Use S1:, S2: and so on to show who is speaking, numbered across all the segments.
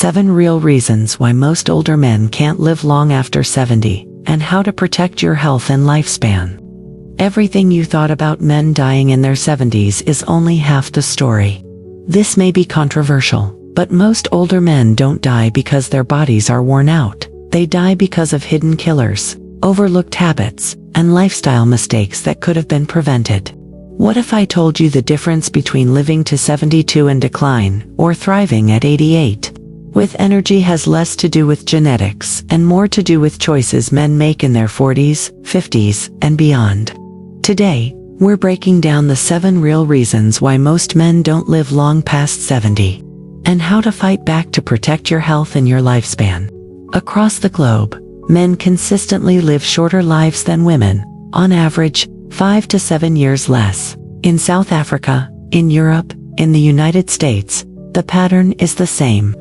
S1: 7 Real Reasons Why Most Older Men Can't Live Long After 70, and How to Protect Your Health and Lifespan. Everything you thought about men dying in their 70s is only half the story. This may be controversial, but most older men don't die because their bodies are worn out. They die because of hidden killers, overlooked habits, and lifestyle mistakes that could have been prevented. What if I told you the difference between living to 72 and decline, or thriving at 88? With energy has less to do with genetics and more to do with choices men make in their 40s, 50s, and beyond. Today, we're breaking down the 7 real reasons why most men don't live long past 70, and how to fight back to protect your health and your lifespan. Across the globe, men consistently live shorter lives than women, on average, 5 to 7 years less. In South Africa, in Europe, in the United States, the pattern is the same.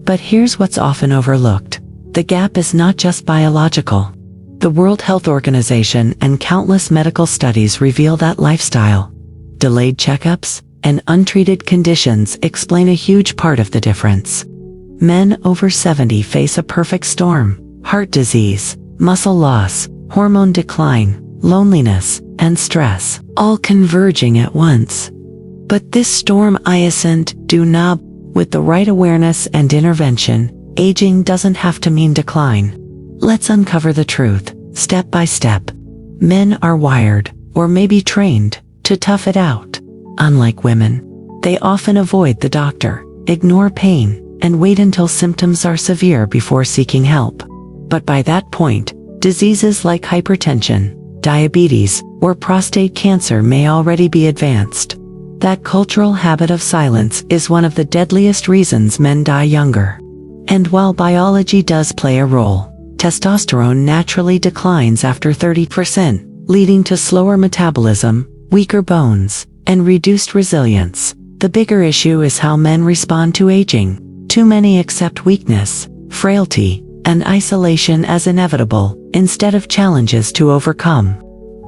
S1: But here's what's often overlooked. The gap is not just biological. The World Health Organization and countless medical studies reveal that lifestyle, delayed checkups, and untreated conditions explain a huge part of the difference. Men over 70 face a perfect storm: heart disease, muscle loss, hormone decline, loneliness, and stress, all converging at once. But this storm isn't due now. With the right awareness and intervention, aging doesn't have to mean decline. Let's uncover the truth, step by step. Men are wired, or maybe trained, to tough it out. Unlike women, they often avoid the doctor, ignore pain, and wait until symptoms are severe before seeking help. But by that point, diseases like hypertension, diabetes, or prostate cancer may already be advanced. That cultural habit of silence is one of the deadliest reasons men die younger. And while biology does play a role, testosterone naturally declines after 30%, leading to slower metabolism, weaker bones, and reduced resilience. The bigger issue is how men respond to aging. Too many accept weakness, frailty, and isolation as inevitable, instead of challenges to overcome.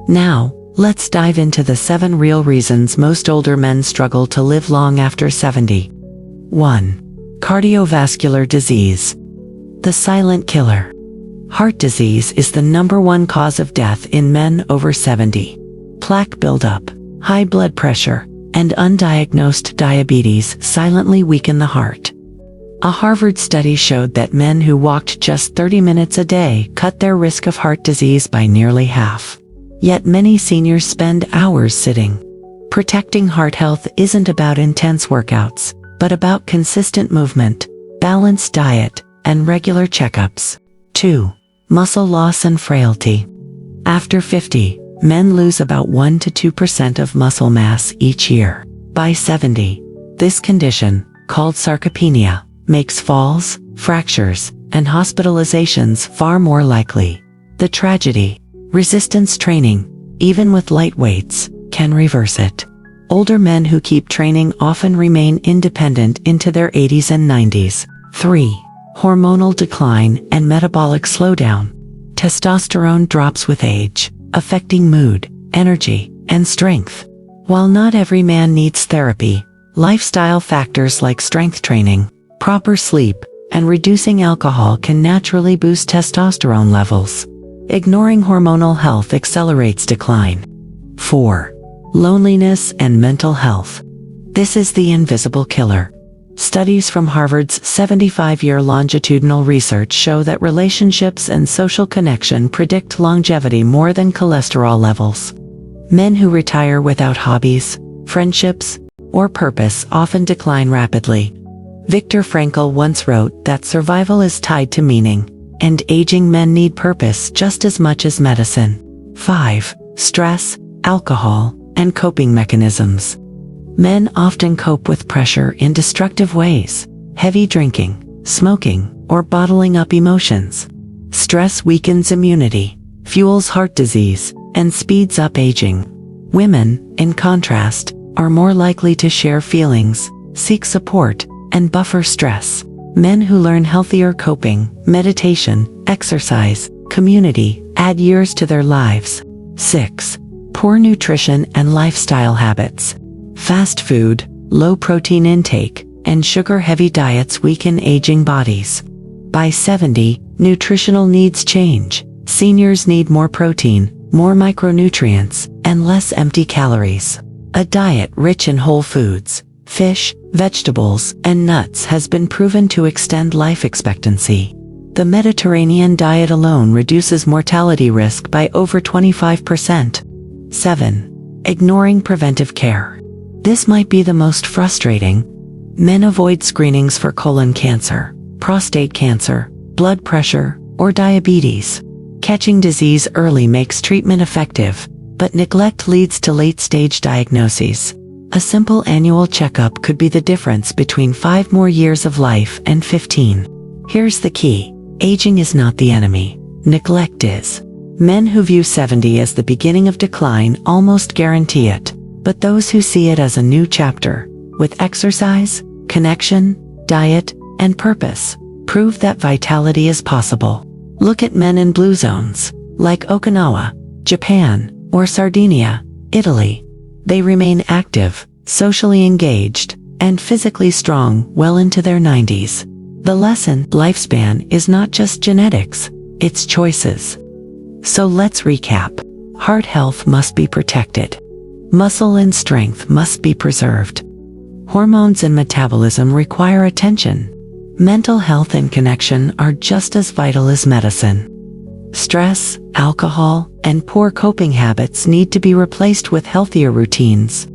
S1: Now, let's dive into the 7 real reasons most older men struggle to live long after 70. 1. Cardiovascular disease. The silent killer. Heart disease is the #1 cause of death in men over 70. Plaque buildup, high blood pressure, and undiagnosed diabetes silently weaken the heart. A Harvard study showed that men who walked just 30 minutes a day cut their risk of heart disease by nearly half. Yet many seniors spend hours sitting. Protecting heart health isn't about intense workouts, but about consistent movement, balanced diet, and regular checkups. 2. Muscle loss and frailty. After 50, men lose about 1 to 2% of muscle mass each year. By 70, this condition, called sarcopenia, makes falls, fractures, and hospitalizations far more likely. The tragedy: resistance training, even with light weights, can reverse it. Older men who keep training often remain independent into their 80s and 90s. 3. Hormonal decline and metabolic slowdown. Testosterone drops with age, affecting mood, energy, and strength. While not every man needs therapy, lifestyle factors like strength training, proper sleep, and reducing alcohol can naturally boost testosterone levels. Ignoring hormonal health accelerates decline. 4. Loneliness and mental health. This is the invisible killer. Studies from Harvard's 75-year longitudinal research show that relationships and social connection predict longevity more than cholesterol levels. Men who retire without hobbies, friendships, or purpose often decline rapidly. Viktor Frankl once wrote that survival is tied to meaning, and aging men need purpose just as much as medicine. 5. Stress, alcohol, and coping mechanisms. Men often cope with pressure in destructive ways: heavy drinking, smoking, or bottling up emotions. Stress weakens immunity, fuels heart disease, and speeds up aging. Women, in contrast, are more likely to share feelings, seek support, and buffer stress. Men who learn healthier coping, meditation, exercise, community, add years to their lives. 6. Poor nutrition and lifestyle habits. Fast food, low protein intake, and sugar-heavy diets weaken aging bodies. By 70, nutritional needs change. Seniors need more protein, more micronutrients, and less empty calories. A diet rich in whole foods, fish, vegetables, and nuts has been proven to extend life expectancy. The Mediterranean diet alone reduces mortality risk by over 25%. 7. Ignoring preventive care. This might be the most frustrating. Men avoid screenings for colon cancer, prostate cancer, blood pressure, or diabetes. Catching disease early makes treatment effective, but neglect leads to late-stage diagnoses. A simple annual checkup could be the difference between 5 more years of life and 15. Here's the key. Aging is not the enemy. Neglect is. Men who view 70 as the beginning of decline almost guarantee it, but those who see it as a new chapter, with exercise, connection, diet, and purpose, prove that vitality is possible. Look at men in blue zones, like Okinawa, Japan, or Sardinia, Italy. They remain active, socially engaged, and physically strong well into their 90s. The lesson, lifespan, is not just genetics, it's choices. So let's recap. Heart health must be protected. Muscle and strength must be preserved. Hormones and metabolism require attention. Mental health and connection are just as vital as medicine. Stress, alcohol, and poor coping habits need to be replaced with healthier routines.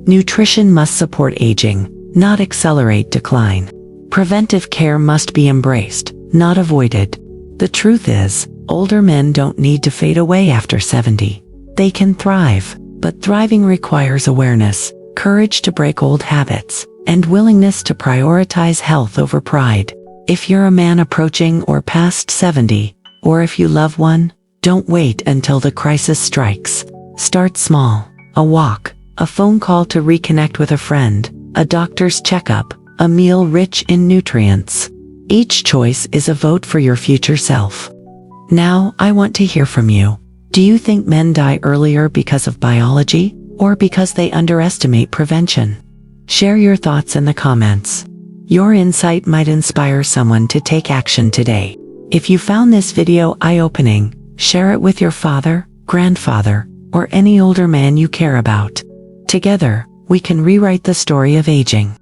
S1: Nutrition must support aging, not accelerate decline. Preventive care must be embraced, not avoided. The truth is, older men don't need to fade away after 70. They can thrive, but thriving requires awareness, courage to break old habits, and willingness to prioritize health over pride. If you're a man approaching or past 70, or if you love one, don't wait until the crisis strikes. Start small. A walk, a phone call to reconnect with a friend, a doctor's checkup, a meal rich in nutrients. Each choice is a vote for your future self. Now, I want to hear from you. Do you think men die earlier because of biology, or because they underestimate prevention? Share your thoughts in the comments. Your insight might inspire someone to take action today. If you found this video eye-opening, share it with your father, grandfather, or any older man you care about. Together, we can rewrite the story of aging.